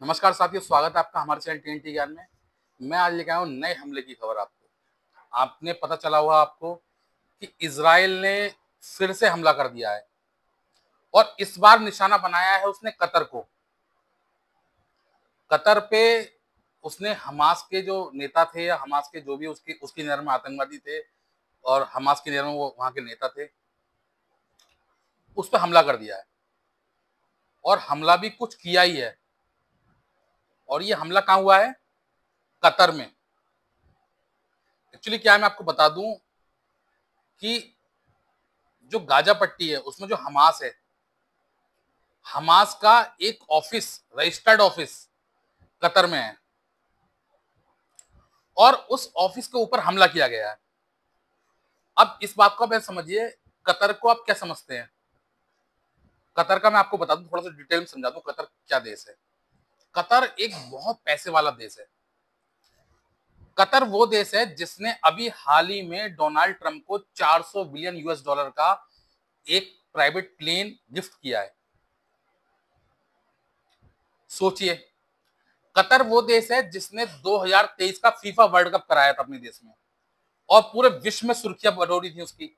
नमस्कार साथियों, स्वागत है आपका हमारे चैनल टीएनटी ज्ञान में। मैं आज लेके आया हूँ नए हमले की खबर। आपने पता चला हुआ आपको कि इजराइल ने फिर से हमला कर दिया है और इस बार निशाना बनाया है उसने कतर को। कतर पे उसने हमास के जो नेता थे या हमास के जो भी उसकी नज़र में आतंकवादी थे और हमास की नज़र में वो वहां के नेता थे, उस पर हमला कर दिया है और हमला भी कुछ किया ही है। और ये हमला कहाँ हुआ है? कतर में। एक्चुअली क्या है, मैं आपको बता दूं कि जो गाजा पट्टी है उसमें जो हमास है, हमास का एक ऑफिस, रजिस्टर्ड ऑफिस कतर में है और उस ऑफिस के ऊपर हमला किया गया है। अब इस बात को आप समझिए, कतर को आप क्या समझते हैं? कतर का मैं आपको बता दूं, थोड़ा सा डिटेल में समझा दूं कतर क्या देश है। कतर एक बहुत पैसे वाला देश है। कतर वो देश है जिसने अभी हाल ही में डोनाल्ड ट्रंप को 400 बिलियन यूएस डॉलर का एक प्राइवेट प्लेन गिफ्ट किया है। सोचिए, कतर वो देश है जिसने 2023 का फीफा वर्ल्ड कप कराया था अपने देश में और पूरे विश्व में सुर्खियां बटोरी थी उसकी।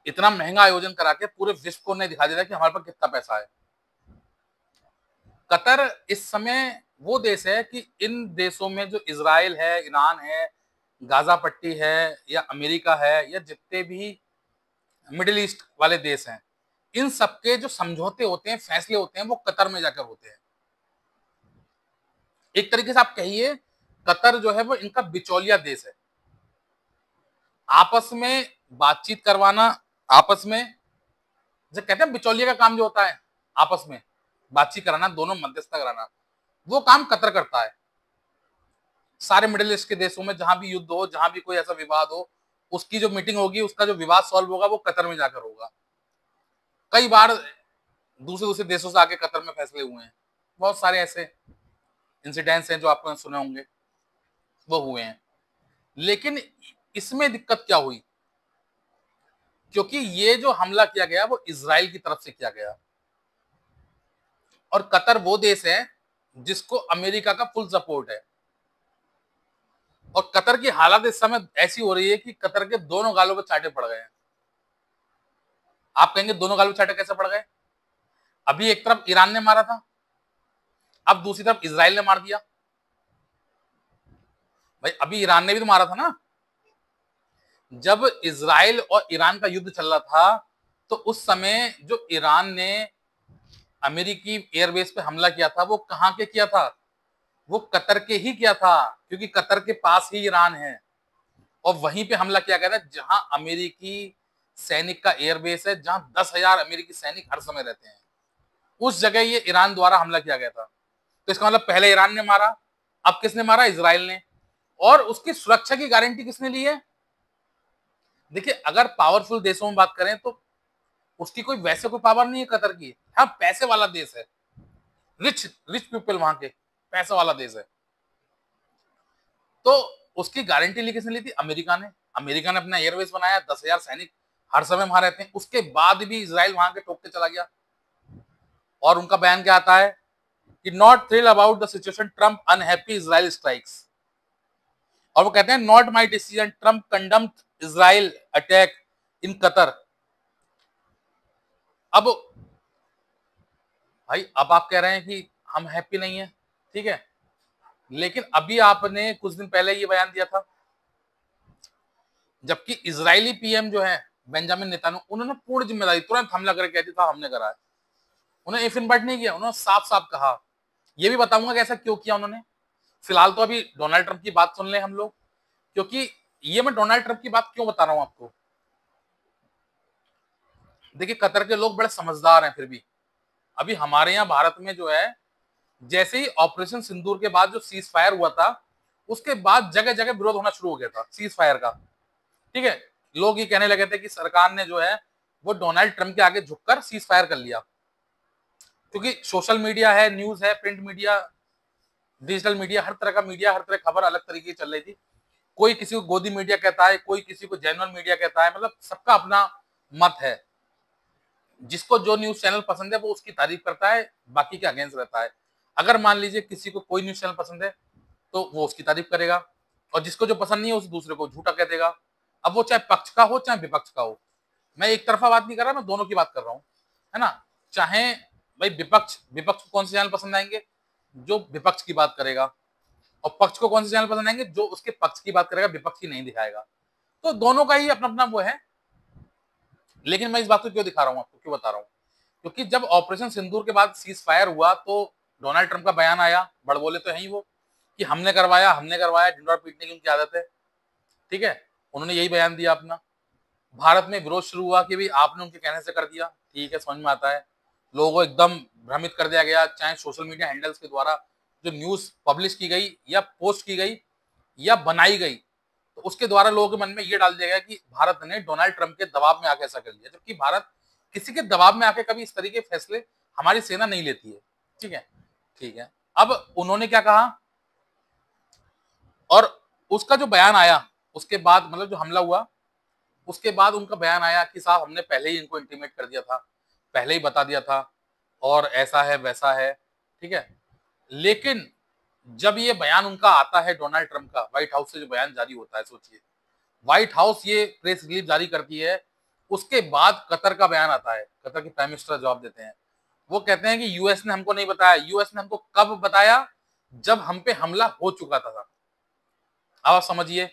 इतना महंगा आयोजन करा के पूरे विश्व को नहीं दिखा देता कि हमारे पास कितना पैसा है। कतर इस समय वो देश है कि इन देशों में जो इजराइल है, ईरान है, गाजा पट्टी है या अमेरिका है या जितने भी मिडिल ईस्ट वाले देश हैं, इन सबके जो समझौते होते हैं, फैसले होते हैं, वो कतर में जाकर होते हैं। एक तरीके से आप कहिए, कतर जो है वो इनका बिचौलिया देश है। आपस में बातचीत करवाना, आपस में जो कहते हैं बिचौलिया का काम जो होता है, आपस में बातचीत कराना, दोनों मध्यस्थता कराना, वो काम कतर करता है। सारे मिडिल ईस्ट के देशों में जहां भी युद्ध हो, जहां भी कोई ऐसा विवाद हो, उसकी जो मीटिंग होगी, उसका जो विवाद सॉल्व होगा वो कतर में जाकर होगा। कई बार दूसरे दूसरे देशों से आके कतर में फैसले हुए हैं। बहुत सारे ऐसे इंसिडेंट्स हैं जो आपने सुने होंगे, वो हुए हैं। लेकिन इसमें दिक्कत क्या हुई? क्योंकि ये जो हमला किया गया वो इजराइल की तरफ से किया गया और कतर वो देश है जिसको अमेरिका का फुल सपोर्ट है। और कतर की हालत इस समय ऐसी हो रही है कि कतर के दोनों गालों पे चांटे पड़ गए हैं। आप कहेंगे दोनों गालों पे चांटे कैसे पड़ गए? अभी एक तरफ ईरान ने मारा था, अब दूसरी तरफ इजराइल ने मार दिया। भाई अभी ईरान ने भी तो मारा था ना। जब इजराइल और ईरान का युद्ध चल रहा था तो उस समय जो ईरान ने अमेरिकी एयरबेस पे हमला किया था, वो कहां के किया था? वो कतर के ही किया था, क्योंकि कतर के पास ही ईरान है और वहीं पे हमला किया गया था जहां अमेरिकी सैनिक का एयरबेस है, जहां 10,000 अमेरिकी सैनिक हर समय रहते हैं। उस जगह ये ईरान द्वारा हमला किया गया था। तो इसका मतलब पहले ईरान ने मारा, अब किसने मारा? इजराइल ने। और उसकी सुरक्षा की गारंटी किसने ली है? देखिए, अगर पावरफुल देशों में बात करें तो उसकी कोई वैसे कोई पावर नहीं है कतर की। हाँ, पैसे वाला देश है, रिच रिच पीपल वहां के, पैसा वाला देश है। तो उसकी गारंटी ली किसने ली थी? अमेरिका ने। अमेरिका ने अपना एयरबेस बनाया, 10,000 सैनिक हर समय वहां रहते हैं। उसके बाद भी इसराइल वहां के टोक के चला गया और उनका बयान क्या आता है कि not thrill about the situation, Trump unhappy, Israel strikes. और वो कहते हैं not my decision, Trump कंडम्ड Israel attack in Qatar. अब भाई, अब आप कह रहे हैं कि हम हैप्पी नहीं है, ठीक है, लेकिन अभी आपने कुछ दिन पहले ये बयान दिया था, जबकि इजरायली पीएम जो है बेंजामिन नेतान्याहू, उन्होंने पूर्ण जिम्मेदारी, तुरंत हमला करके कहती था हमने करा है। उन्होंने इफ इन्वाइट नहीं किया, उन्होंने साफ साफ कहा। ये भी बताऊंगा कि ऐसा क्यों किया उन्होंने। फिलहाल तो अभी डोनाल्ड ट्रंप की बात सुन ले हम लोग, क्योंकि ये मैं डोनाल्ड ट्रंप की बात क्यों बता रहा हूं आपको। देखिए, कतर के लोग बड़े समझदार हैं। फिर भी अभी हमारे यहाँ भारत में जो है, जैसे ही ऑपरेशन सिंदूर के बाद जो सीज फायर हुआ था, उसके बाद जगह जगह विरोध होना शुरू हो गया था सीज फायर का, ठीक है। लोग ये कहने लगे थे कि सरकार ने जो है वो डोनाल्ड ट्रंप के आगे झुककर सीज फायर कर लिया, क्योंकि सोशल मीडिया है, न्यूज है, प्रिंट मीडिया, डिजिटल मीडिया, हर तरह का मीडिया, हर तरह खबर अलग तरीके की चल रही थी। कोई किसी को गोदी मीडिया कहता है, कोई किसी को जेन्युइन मीडिया कहता है, मतलब सबका अपना मत है। जिसको जो न्यूज चैनल पसंद है वो उसकी तारीफ करता है, बाकी के अगेंस्ट रहता है। अगर मान लीजिए किसी को कोई न्यूज चैनल पसंद है तो वो उसकी तारीफ करेगा, और जिसको जो पसंद नहीं है उस दूसरे को झूठा कह देगा। अब वो चाहे पक्ष का हो चाहे विपक्ष का हो, मैं एक तरफा बात नहीं कर रहा, मैं दोनों की बात कर रहा हूँ, है ना। चाहे भाई विपक्ष विपक्ष को कौन से चैनल पसंद आएंगे, जो विपक्ष की बात करेगा, और पक्ष को कौन से चैनल पसंद आएंगे, जो उसके पक्ष की बात करेगा, विपक्ष की नहीं दिखाएगा। तो दोनों का ही अपना अपना वो है। लेकिन मैं इस बात को क्यों दिखा रहा हूँ आपको, क्यों बता रहा हूँ, क्योंकि जब ऑपरेशन सिंदूर के बाद सीज फायर हुआ तो डोनाल्ड ट्रंप का बयान आया, बड़बोले तो है ही वो, कि हमने करवाया, ढिंडोरा पीटने की उनकी आदत है, ठीक है। उन्होंने यही बयान दिया अपना। भारत में विरोध शुरू हुआ कि भाई आपने उनके कहने से कर दिया, ठीक है, समझ में आता है। लोगों को एकदम भ्रमित कर दिया गया, चाहे सोशल मीडिया हैंडल्स के द्वारा जो न्यूज पब्लिश की गई या पोस्ट की गई या बनाई गई, तो उसके द्वारा लोगों के मन में ये डाल दिया गया कि भारत ने डोनाल्ड ट्रंप के दबाव में आके ऐसा कर लिया, जबकि भारत किसी के दबाव में आके कभी इस तरीके के फैसले हमारी सेना नहीं लेती है, ठीक है, ठीक है। अब उन्होंने क्या कहा, और उसका जो बयान आया उसके बाद, मतलब जो हमला हुआ उसके बाद उनका बयान आया कि साहब हमने पहले ही इनको इंटीमेट कर दिया था, पहले ही बता दिया था, और ऐसा है वैसा है, ठीक है। लेकिन जब ये बयान उनका आता है डोनाल्ड ट्रंप का, व्हाइट हाउस से जो बयान जारी होता है, सोचिए व्हाइट हाउस ये प्रेस रिलीज जारी करती है, उसके बाद कतर का बयान आता है, कतर के प्राइम मिनिस्टर जवाब देते हैं, वो कहते हैं कि यूएस ने हमको नहीं बताया। यूएस ने हमको कब बताया, जब हम पे हमला हो चुका था। अब आप समझिए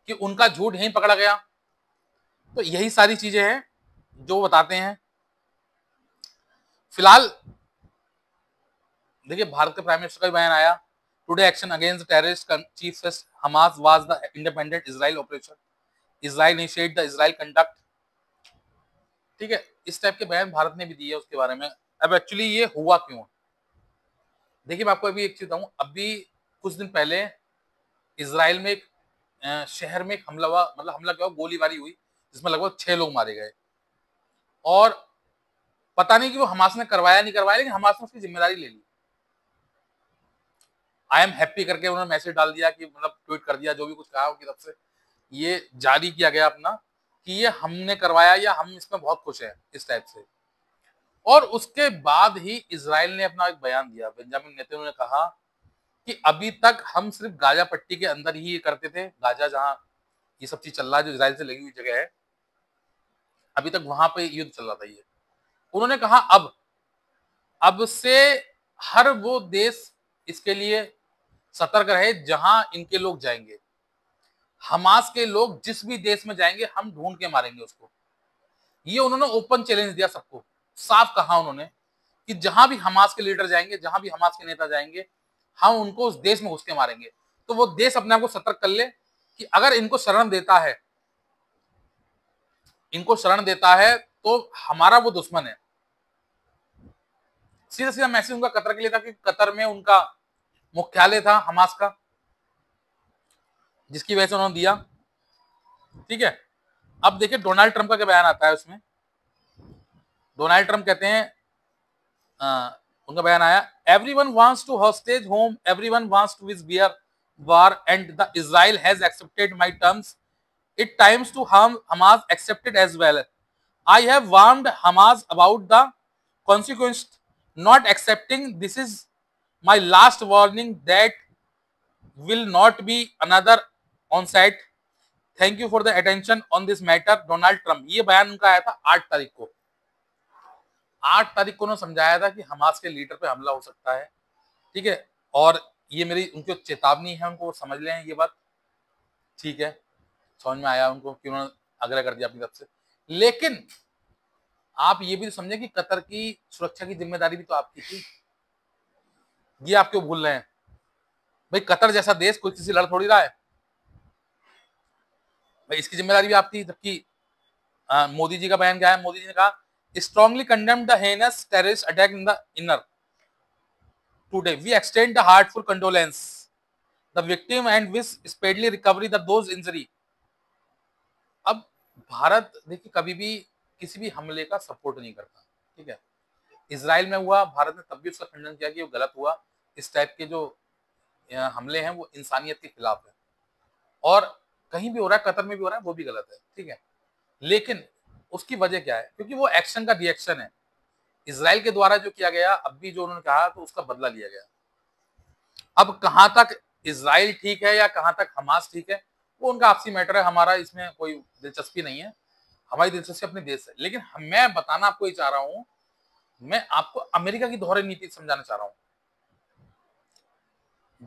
कि उनका झूठ यहीं पकड़ा गया। तो यही सारी चीजें हैं जो बताते हैं। फिलहाल देखिए भारत के प्राइम मिनिस्टर का भी बयान आया, today action against terrorist chief Hamas was the independent Israel operation, Israel initiate the Israel conduct, ठीक है। इस टाइप के बयान भारत ने भी दिए उसके बारे में। अब एक्चुअली ये हुआ क्यों, देखिए मैं आपको अभी एक चीज बताऊं, अभी कुछ दिन पहले इजराइल में एक शहर में एक हमला हुआ, मतलब हमला क्या हुआ, गोलीबारी हुई जिसमें लगभग 6 लोग मारे गए, और पता नहीं कि वो हमास ने करवाया नहीं करवाया, लेकिन हमास ने उसकी जिम्मेदारी ले ली। आई एम हैप्पी करके उन्होंने मैसेज डाल दिया, कि मतलब ट्वीट कर दिया, जो भी कुछ कहा उनकी तरफ से ये जारी किया गया अपना, कि ये हमने करवाया या हम इसमें बहुत खुश हैं, इस टाइप से। और उसके बाद ही इजराइल ने अपना एक बयान दिया, बेंजामिन नेतन्याहू ने कहा कि अभी तक हम सिर्फ गाजा पट्टी के अंदर ही ये करते थे, गाजा जहां ये सब चीज चल रहा है, जो इजराइल से लगी हुई जगह है, अभी तक वहां पे युद्ध चल रहा था ये। उन्होंने कहा अब से हर वो देश इसके लिए सतर्क रहे जहां इनके लोग जाएंगे, हमास के लोग जिस भी देश में जाएंगे हम ढूंढ के मारेंगे उसको। ये उन्होंने ओपन चैलेंज दिया सबको, साफ कहा उन्होंने कि जहां भी हमास के लीडर जाएंगे, जहां भी हमास के नेता जाएंगे, हम उनको उस देश में घुस के मारेंगे। तो वो देश अपने आप को सतर्क कर ले कि अगर इनको शरण देता है, इनको शरण देता है तो हमारा वो दुश्मन है। सीधा सीधा मैसेज उनका कतर के लिए था, कि कतर में उनका मुख्यालय था हमास का, जिसकी वजह से उन्होंने दिया, ठीक है। अब देखिए डोनाल्ड ट्रंप का क्या बयान आता है उसमें। डोनाल्ड ट्रंप कहते हैं, उनका बयान आया, everyone wants to hostage home, everyone wants to bear war and the Israel has accepted my terms, it times to harm Hamas accepted as well. I have warned Hamas about the consequence not accepting. This is my last warning. That will not be another on site. Thank you for the attention on this matter. Donald Trump, ये बयान उनका आया था 8 तारीख को। 8 तारीख को उन्होंने समझाया था कि हमास के लीडर पे हमला हो सकता है, ठीक है, और ये मेरी उनकी चेतावनी है, उनको समझ लें ये बात, ठीक है। समझ में आया उनको कि उन्होंने आग्रह कर दिया अपनी तरफ से। लेकिन आप ये भी तो समझे कि कतर की सुरक्षा की जिम्मेदारी भी तो आपकी थी, ये आप क्यों भूल रहे हैं। भाई कतर जैसा देश कोई किसी लड़ थोड़ी रहा है भाई, इसकी जिम्मेदारी भी आप थी। जबकि मोदी जी का बयान क्या है, मोदी जी ने कहा, strongly condemn the heinous terrorist attack in the inner today, we extend the heartful condolence the victim and wish speedily recovery the those injury. अब भारत देखिए कभी भी किसी भी हमले का सपोर्ट नहीं करता, ठीक है। इजराइल में हुआ, भारत ने तब भी उसका खंडन किया कि वो गलत हुआ। इस टाइप के जो हमले हैं वो इंसानियत के खिलाफ है, और कहीं भी हो रहा है, कतर में भी हो रहा है, वो भी गलत है, ठीक है। लेकिन उसकी वजह क्या है, क्योंकि वो एक्शन का रिएक्शन है। इजराइल के द्वारा जो किया गया, अब भी जो उन्होंने कहा तो उसका बदला लिया गया। अब कहां तक इजराइल ठीक है या कहां तक हमास ठीक है, वो उनका आपसी मैटर है, हमारा इसमें कोई दिलचस्पी नहीं है। हमारी दिलचस्पी अपने देश है। लेकिन मैं बताना आपको ये चाह रहा हूं, मैं आपको अमेरिका की दोहरी नीति समझाना चाह रहा हूं।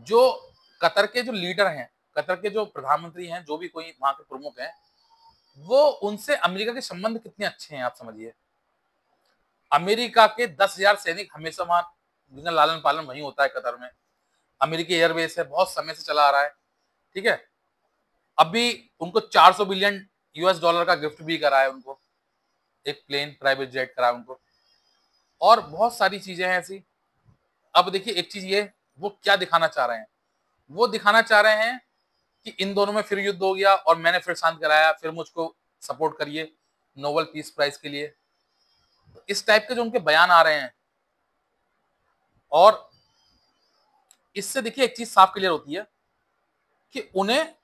जो कतर के जो लीडर हैं, कतर के जो प्रधानमंत्री हैं, जो भी कोई वहां के प्रमुख हैं, वो उनसे अमेरिका के संबंध कितने अच्छे हैं आप समझिए। अमेरिका के 10,000 सैनिक हमेशा वहां, जिनका लालन पालन वहीं होता है कतर में। अमेरिकी एयरबेस है, बहुत समय से चला आ रहा है, ठीक है। अभी उनको 400 बिलियन यूएस डॉलर का गिफ्ट भी करा है उनको, एक प्लेन प्राइवेट जेट करा है उनको, और बहुत सारी चीजें हैं ऐसी। अब देखिए एक चीज ये, वो क्या दिखाना चाह रहे हैं, वो दिखाना चाह रहे हैं कि इन दोनों में फिर युद्ध हो गया और मैंने फिर शांत कराया, फिर मुझको सपोर्ट करिए नोबेल पीस प्राइज के लिए। इस टाइप के जो उनके बयान आ रहे हैं, और इससे देखिए एक चीज साफ क्लियर होती है कि उन्हें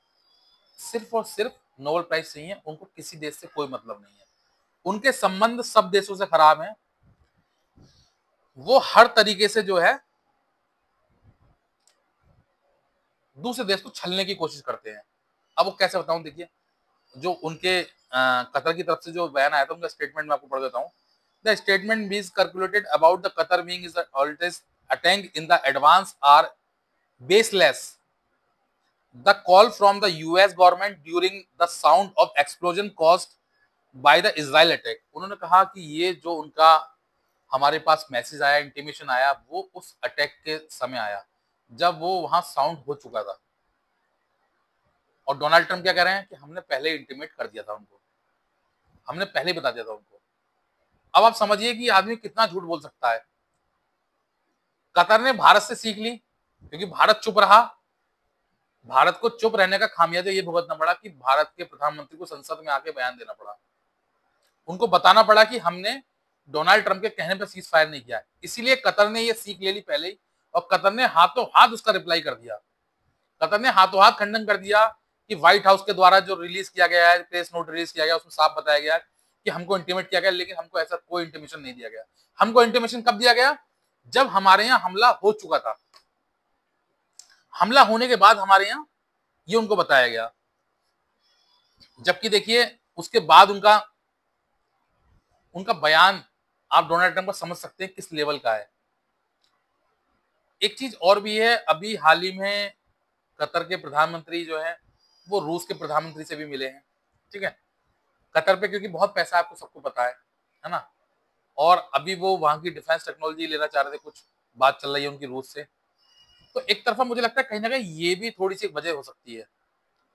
सिर्फ और सिर्फ नोबेल प्राइज चाहिए, उनको किसी देश से कोई मतलब नहीं है। उनके संबंध सब देशों से खराब हैं। वो हर तरीके से जो है दूसरे देश को छलने की कोशिश करते हैं। अब वो कैसे बताऊं, देखिए जो उनके कतर की तरफ से जो बयान आया था, उनका स्टेटमेंट मैं आपको पढ़ देता हूं। The statement being circulated about the Qatar being is always attack in the advance are baseless. The call from the US government during the sound of explosion caused by the Israel attack. उन्होंने कहा कि ये जो उनका हमारे पास message आया, intimation आया, वो उस अटैक के समय आया जब वो वहां साउंड हो चुका था। और डोनाल्ड ट्रंप क्या कह रहे हैं कि हमने पहले इंटीमेट कर दिया था उनको, हमने पहले बता दिया था उनको। अब आप समझिए कि आदमी कितना झूठ बोल सकता है। कतर ने भारत से सीख ली, क्योंकि भारत चुप रहा। भारत को चुप रहने का खामियाजा ये भुगतना पड़ा कि भारत के प्रधानमंत्री को संसद में आके बयान देना पड़ा। उनको बताना पड़ा कि हमने डोनाल्ड ट्रंप के कहने पर सीज फायर नहीं किया है। इसीलिए कतर ने ये सीख ले ली पहले ही, और कतर ने हाथों हाथ उसका रिप्लाई कर दिया। कतर ने हाथों हाथ खंडन कर दिया कि व्हाइट हाउस के द्वारा जो रिलीज किया गया है, प्रेस नोट रिलीज किया गया, उसमें साफ बताया गया कि हमको इंटीमेट किया गया, लेकिन हमको ऐसा कोई इंटीमेशन नहीं दिया गया। हमको इंटीमेशन कब दिया गया, जब हमारे यहाँ हमला हो चुका था। हमला होने के बाद हमारे यहाँ ये उनको बताया गया। जबकि देखिए उसके बाद उनका बयान आप डोनाल्ड ट्रंप को समझ सकते हैं किस लेवल का है। एक चीज और भी है, अभी हाल ही में कतर के प्रधानमंत्री जो है वो रूस के प्रधानमंत्री से भी मिले हैं, ठीक है। कतर पे क्योंकि बहुत पैसा आपको सबको पता है ना, और अभी वो वहां की डिफेंस टेक्नोलॉजी लेना चाह रहे थे, कुछ बात चल रही है उनकी रूस से। तो एक तरफा मुझे लगता है कहीं ना कहीं ये भी थोड़ी सी वजह हो सकती है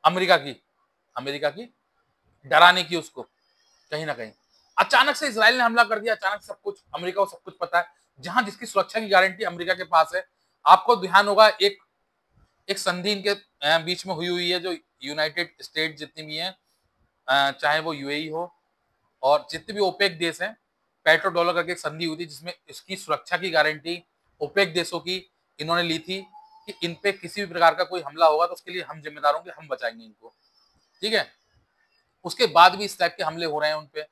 अमेरिका की डराने की उसको, कहीं ना कहीं। अचानक से इजराइल ने हमला कर दिया, अचानक सब कुछ अमेरिका को सब कुछ पता है, जहां जिसकी सुरक्षा की गारंटी अमेरिका के पास है। आपको ध्यान होगा एक संधि इनके बीच में हुई है, जो यूनाइटेड स्टेट जितनी भी है, चाहे वो यूएई हो और जितने भी ओपेक देश हैं, पेट्रो डॉलर करके एक संधि हुई थी, जिसमें इसकी सुरक्षा की गारंटी ओपेक देशों की इन्होंने ली थी कि इन पे किसी भी प्रकार का कोई हमला होगा तो उसके लिए हम जिम्मेदार होंगे, हम बचाएंगे इनको, ठीक है। उसके बाद भी इस टाइप के हमले हो रहे हैं उनपे।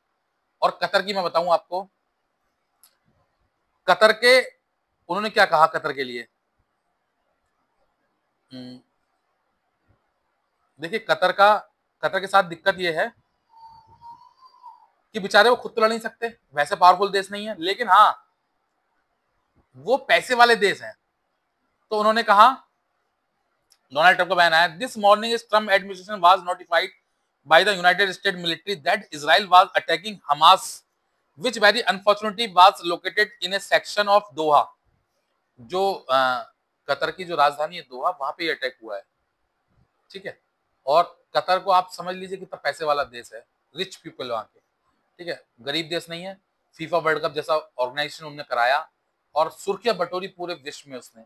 और कतर की मैं बताऊं आपको, कतर के उन्होंने क्या कहा कतर के लिए, देखिए कतर के साथ दिक्कत यह है कि बेचारे वो खुद तो लड़ नहीं सकते, वैसे पावरफुल देश नहीं है, लेकिन हाँ वो पैसे वाले देश हैं। तो उन्होंने कहा, डोनाल्ड ट्रंप का बयान आया, this morning is Trump administration was notified by the United States military that Israel was attacking Hamas, which very unfortunately was located in a section of Doha. जो कतर की जो राजधानी है दोहा, वहां पे अटैक हुआ है, ठीक है। और कतर को आप समझ लीजिए कितना पैसे वाला देश है, रिच पीपल वहां के, ठीक है, गरीब देश नहीं है। फीफा वर्ल्ड कप जैसा ऑर्गेनाइजेशन उन्होंने कराया और सुर्खियां बटोरी पूरे विश्व में उसने।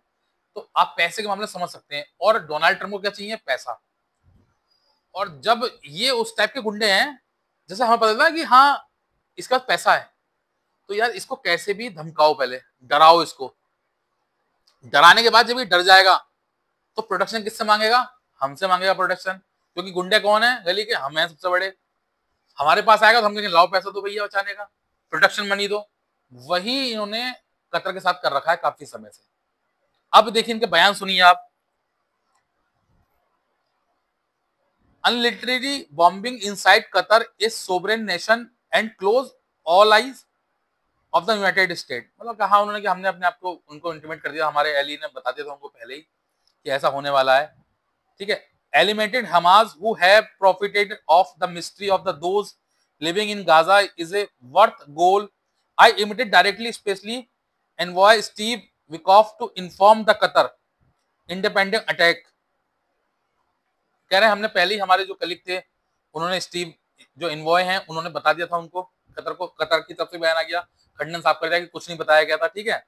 तो आप पैसे के मामले समझ सकते हैं। और डोनाल्ड ट्रंप को क्या चाहिए, पैसा। और जब ये उस टाइप के गुंडे हैं, जैसे हमें पता था कि हाँ इसके पास पैसा है, तो यार इसको कैसे भी धमकाओ, पहले डराओ इसको। डराने के बाद जब ये डर जाएगा तो प्रोटेक्शन किससे मांगेगा, हमसे मांगेगा प्रोटेक्शन, क्योंकि गुंडे कौन है गली के, हम हैं सबसे बड़े। हमारे पास आएगा तो हम कहेंगे लाओ पैसा दो भैया बचाने का, प्रोटेक्शन मनी दो, वही इन्होंने कतर के साथ कर रखा है काफी समय से। अब देखिए इनके बयान सुनिए आप। Unilaterally bombing inside Qatar is sovereign nation and close all eyes of the United States। मतलब कहा उन्होंने कि हमने अपने आप को उनको इंटीमेट कर दिया, हमारे एली ने बता दिया था उनको पहले ही कि ऐसा होने वाला है, ठीक है। Eliminated Hamas who have profited of the mystery of the those living in Gaza is a worth goal। I imitated directly especially envoy Steve Witkoff to inform the Qatar independent attack। कह रहे हैं हमने पहले ही हमारे जो colleague थे उन्होंने Steve जो इन्वॉय हैं उन्होंने बता दिया था उनको, कतर को, कतर की तरफ से बयान आ गया, खंडन साफ कर दिया कि कुछ नहीं बताया गया था, ठीक है।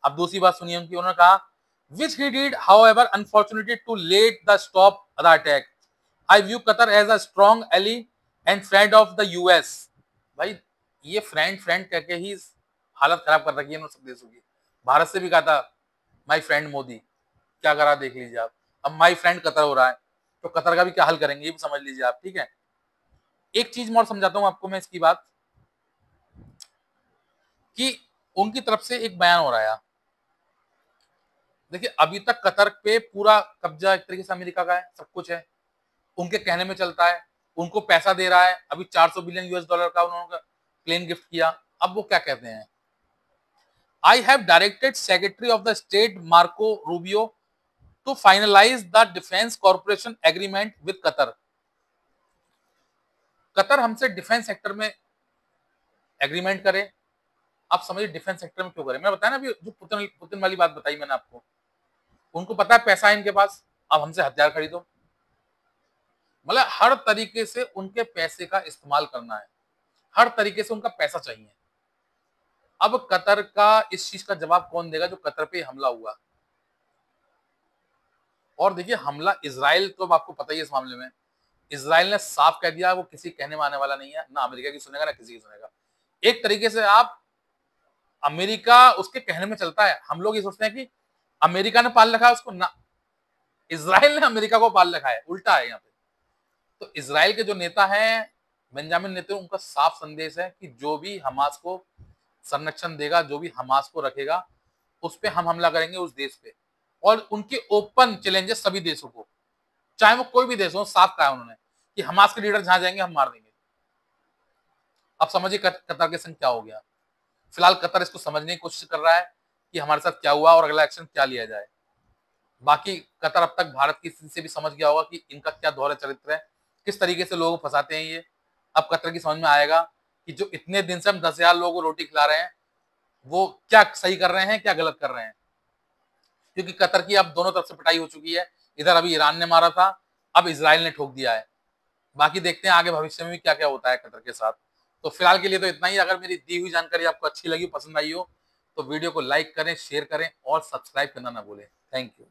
अब दूसरी बात सुनिए उनकी, उन्होंने कहा which he did however unfortunately to late the stop the attack। I view Qatar as a strong ally and friend of the US। भाई ये फ्रेंड कह के ही हालत खराब कर रखी है इन्होंने सब देशों की। भारत से भी कहा था माई फ्रेंड मोदी, क्या करा देख लीजिए आप। अब माई फ्रेंड कतर हो रहा है, तो कतर का भी क्या हल करेंगे ये भी समझ लीजिए आप, ठीक है। एक चीज और समझाता हूं आपको मैं इसकी बात, कि उनकी तरफ से एक बयान हो रहा है। देखिए अभी तक कतर पे पूरा कब्जा एक तरीके से अमेरिका का है, सब कुछ है उनके कहने में चलता है, उनको पैसा दे रहा है। अभी 400 बिलियन यूएस डॉलर का उन्होंने प्लेन गिफ्ट किया। अब वो क्या कहते हैं, I have directed secretary of the state Marco Rubio to finalise the defence corporation agreement with Qatar. Qatar हमसे डिफेंस सेक्टर में एग्रीमेंट करे। आप समझिए डिफेंस सेक्टर में क्यों करे, मैं बताया ना अभी जो पुतिन वाली बात बताई मैंने आपको, उनको पता है पैसा है इनके पास, अब हमसे हथियार खरीदो। मतलब हर तरीके से उनके पैसे का इस्तेमाल करना है, हर तरीके से उनका पैसा चाहिए। अब कतर का इस चीज का जवाब कौन देगा जो कतर पे हमला हुआ। और देखिए हमला इजराइल, तो आपको पता ही है इस मामले में इजराइल ने साफ कह दिया वो किसी कहने में आने वाला नहीं है, ना अमेरिका की सुनेगा ना किसी की सुनेगा। एक तरीके से आप अमेरिका उसके कहने में चलता है, हम लोग ये सोचते हैं कि अमेरिका ने पाल रखा है उसको, ना इजराइल ने अमेरिका को पाल रखा है, उल्टा है यहाँ पे। तो इजराइल के जो नेता हैं बेंजामिन नेतन्याहू, उनका साफ संदेश है कि जो भी हमास को संरक्षण देगा, जो भी हमास को रखेगा, उस पर हम हमला करेंगे, उस देश पे। और उनके ओपन चैलेंजेस सभी देशों को, चाहे वो कोई भी देश हो, साफ कहा उन्होंने कि हमास के लीडर जहां जाएंगे हम मार देंगे। अब समझिए कतर के संग क्या हो गया। फिलहाल कतर इसको समझने की कोशिश कर रहा है कि हमारे साथ क्या हुआ और अगला एक्शन क्या लिया जाए। बाकी कतर अब तक भारत की स्थिति से भी समझ गया होगा कि इनका क्या दोहरा चरित्र है, किस तरीके से लोगों को फंसाते हैं ये। अब कतर की समझ में आएगा कि जो इतने दिन से हम 10,000 लोगों को रोटी खिला रहे हैं वो क्या सही कर रहे हैं क्या गलत कर रहे हैं। क्योंकि कतर की अब दोनों तरफ से पिटाई हो चुकी है, इधर अभी ईरान ने मारा था, अब इजराइल ने ठोक दिया है। बाकी देखते हैं आगे भविष्य में भी क्या क्या होता है कतर के साथ। तो फिलहाल के लिए तो इतना ही। अगर मेरी दी हुई जानकारी आपको अच्छी लगी, पसंद आई हो, तो वीडियो को लाइक करें, शेयर करें और सब्सक्राइब करना ना भूलें। Thank you.